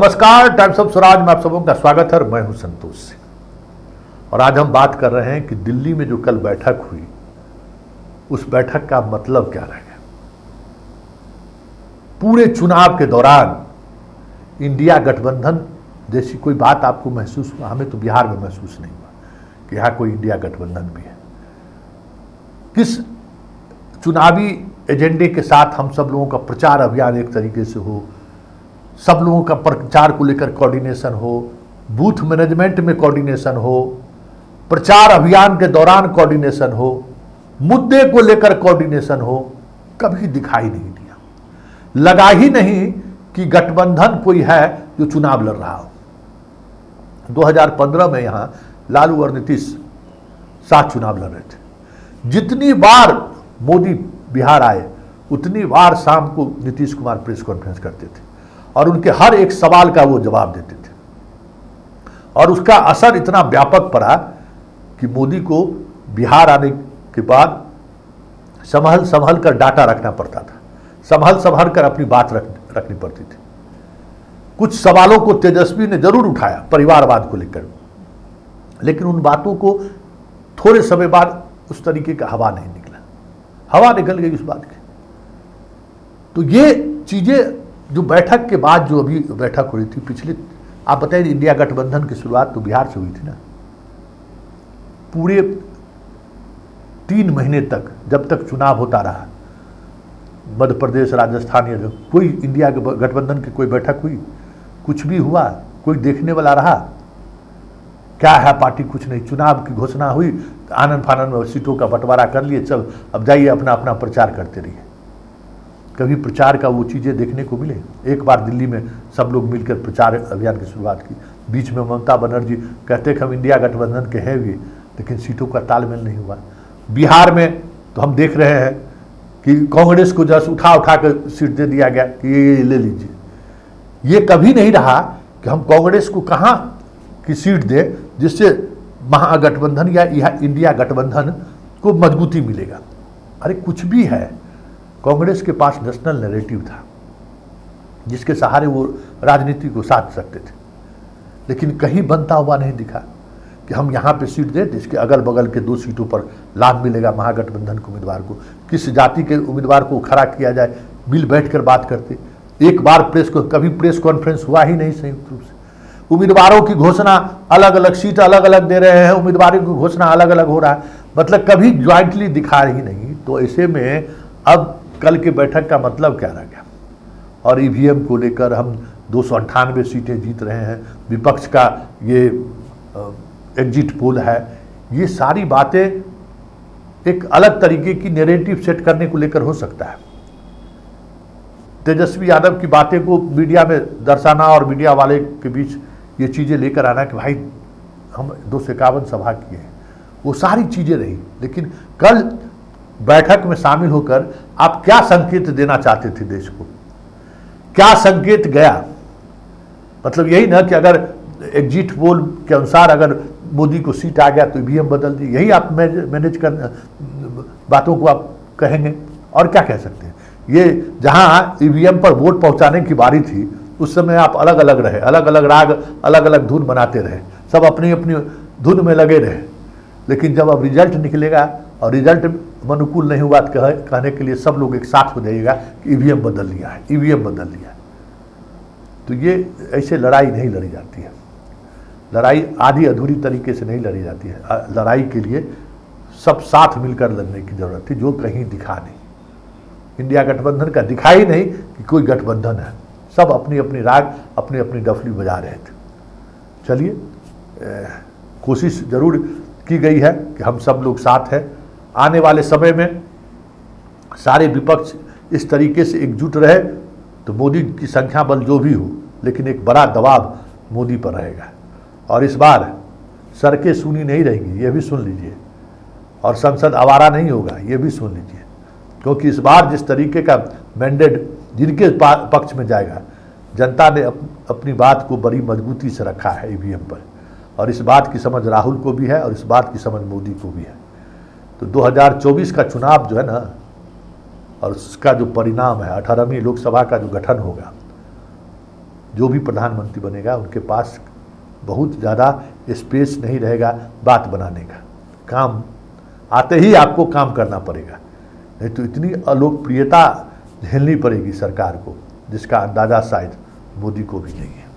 नमस्कार, times of Swaraj में आप सबों का स्वागत है। मैं हूं संतोष सिंह और आज हम बात कर रहे हैं कि दिल्ली में जो कल बैठक हुई उस बैठक का मतलब क्या रह गया। पूरे चुनाव के दौरान इंडिया गठबंधन जैसी कोई बात आपको महसूस हुआ? हमें तो बिहार में महसूस नहीं हुआ कि यहाँ कोई इंडिया गठबंधन भी है। किस चुनावी एजेंडे के साथ हम सब लोगों का प्रचार अभियान एक तरीके से हो, सब लोगों का प्रचार को लेकर कोऑर्डिनेशन हो, बूथ मैनेजमेंट में कोऑर्डिनेशन हो, प्रचार अभियान के दौरान कोऑर्डिनेशन हो, मुद्दे को लेकर कोऑर्डिनेशन हो, कभी दिखाई नहीं दिया। लगा ही नहीं कि गठबंधन कोई है जो चुनाव लड़ रहा हो। 2015 में यहां लालू और नीतीश साथ चुनाव लड़ रहे थे। जितनी बार मोदी बिहार आए उतनी बार शाम को नीतीश कुमार प्रेस कॉन्फ्रेंस करते थे और उनके हर एक सवाल का वो जवाब देते थे और उसका असर इतना व्यापक पड़ा कि मोदी को बिहार आने के बाद संभल कर डाटा रखना पड़ता था, संभल कर अपनी बात रखनी पड़ती थी। कुछ सवालों को तेजस्वी ने जरूर उठाया परिवारवाद को लेकर, लेकिन उन बातों को थोड़े समय बाद उस तरीके का हवा नहीं निकला, हवा निकल गई उस बात की। तो ये चीजें जो बैठक के बाद जो अभी बैठक हो रही थी पिछले, आप बताइए, इंडिया गठबंधन की शुरुआत तो बिहार से हुई थी ना। पूरे 3 महीने तक जब तक चुनाव होता रहा, मध्य प्रदेश, राजस्थान, या कोई इंडिया गठबंधन की कोई बैठक हुई? कुछ भी हुआ? कोई देखने वाला रहा? क्या है पार्टी? कुछ नहीं। चुनाव की घोषणा हुई, आनंद फानंद में सीटों का बंटवारा कर लिए, चल अब जाइए अपना अपना प्रचार करते रहिए। कभी प्रचार का वो चीज़ें देखने को मिले? एक बार दिल्ली में सब लोग मिलकर प्रचार अभियान की शुरुआत की। बीच में ममता बनर्जी कहते कि हम इंडिया गठबंधन के हैं भी, लेकिन सीटों का तालमेल नहीं हुआ। बिहार में तो हम देख रहे हैं कि कांग्रेस को जस उठा कर सीट दे दिया गया कि ये ले लीजिए। ये कभी नहीं रहा कि हम कांग्रेस को कहाँ की सीट दें जिससे महागठबंधन या इंडिया गठबंधन को मजबूती मिलेगा। अरे कुछ भी है, कांग्रेस के पास नेशनल नैरेटिव था जिसके सहारे वो राजनीति को साध सकते थे, लेकिन कहीं बनता हुआ नहीं दिखा कि हम यहाँ पे सीट दें जिसके अगल बगल के 2 सीटों पर लाभ मिलेगा महागठबंधन के उम्मीदवार को। किस जाति के उम्मीदवार को खड़ा किया जाए, मिल बैठकर बात करते। एक बार कभी प्रेस कॉन्फ्रेंस हुआ ही नहीं संयुक्त रूप से। उम्मीदवारों की घोषणा अलग अलग, सीट अलग अलग दे रहे हैं, उम्मीदवारों की घोषणा अलग अलग हो रहा है, मतलब कभी ज्वाइंटली दिखा ही नहीं। तो ऐसे में अब कल के बैठक का मतलब क्या रह गया? और ईवीएम को लेकर हम 298 सीटें जीत रहे हैं, विपक्ष का ये एग्जिट पोल है, ये सारी बातें एक अलग तरीके की नैरेटिव सेट करने को लेकर हो सकता है। तेजस्वी यादव की बातें को मीडिया में दर्शाना और मीडिया वाले के बीच ये चीज़ें लेकर आना कि भाई हम 251 सभा किए हैं, वो सारी चीज़ें रही। लेकिन कल बैठक में शामिल होकर आप क्या संकेत देना चाहते थे देश को? क्या संकेत गया? मतलब यही ना कि अगर एग्जिट पोल के अनुसार अगर मोदी को सीट आ गया तो ईवीएम बदल दी, यही आप मैनेज कर बातों को आप कहेंगे? और क्या कह सकते हैं? ये जहां ईवीएम पर वोट पहुंचाने की बारी थी उस समय आप अलग अलग रहे, अलग अलग राग, अलग अलग धुन बनाते रहे, सब अपनी अपनी धुन में लगे रहे। लेकिन जब अब रिजल्ट निकलेगा और रिजल्ट अनुकूल नहीं हुआ तो कहने के लिए सब लोग एक साथ हो जाइएगा कि ईवीएम बदल लिया है, ईवीएम बदल लिया है। तो ये ऐसे लड़ाई नहीं लड़ी जाती है। लड़ाई आधी अधूरी तरीके से नहीं लड़ी जाती है। लड़ाई के लिए सब साथ मिलकर लड़ने की जरूरत थी, जो कहीं दिखा नहीं। इंडिया गठबंधन का दिखा ही नहीं कि कोई गठबंधन है, सब अपनी अपनी राग, अपनी अपनी डफली बजा रहे थे। चलिए, कोशिश जरूर की गई है कि हम सब लोग साथ हैं। आने वाले समय में सारे विपक्ष इस तरीके से एकजुट रहे तो मोदी की संख्या बल जो भी हो, लेकिन एक बड़ा दबाव मोदी पर रहेगा। और इस बार सड़कें सूनी नहीं रहेंगी, ये भी सुन लीजिए, और संसद आवारा नहीं होगा, ये भी सुन लीजिए, क्योंकि इस बार जिस तरीके का मैंडेट जिनके पक्ष में जाएगा, जनता ने अपनी बात को बड़ी मजबूती से रखा है ईवीएम पर, और इस बात की समझ राहुल को भी है और इस बात की समझ मोदी को भी है। तो 2024 का चुनाव जो है ना, और उसका जो परिणाम है, 18वीं लोकसभा का जो गठन होगा, जो भी प्रधानमंत्री बनेगा उनके पास बहुत ज़्यादा स्पेस नहीं रहेगा बात बनाने का। काम आते ही आपको काम करना पड़ेगा, नहीं तो इतनी अलोकप्रियता झेलनी पड़ेगी सरकार को जिसका अंदाज़ा शायद मोदी को भी नहीं है।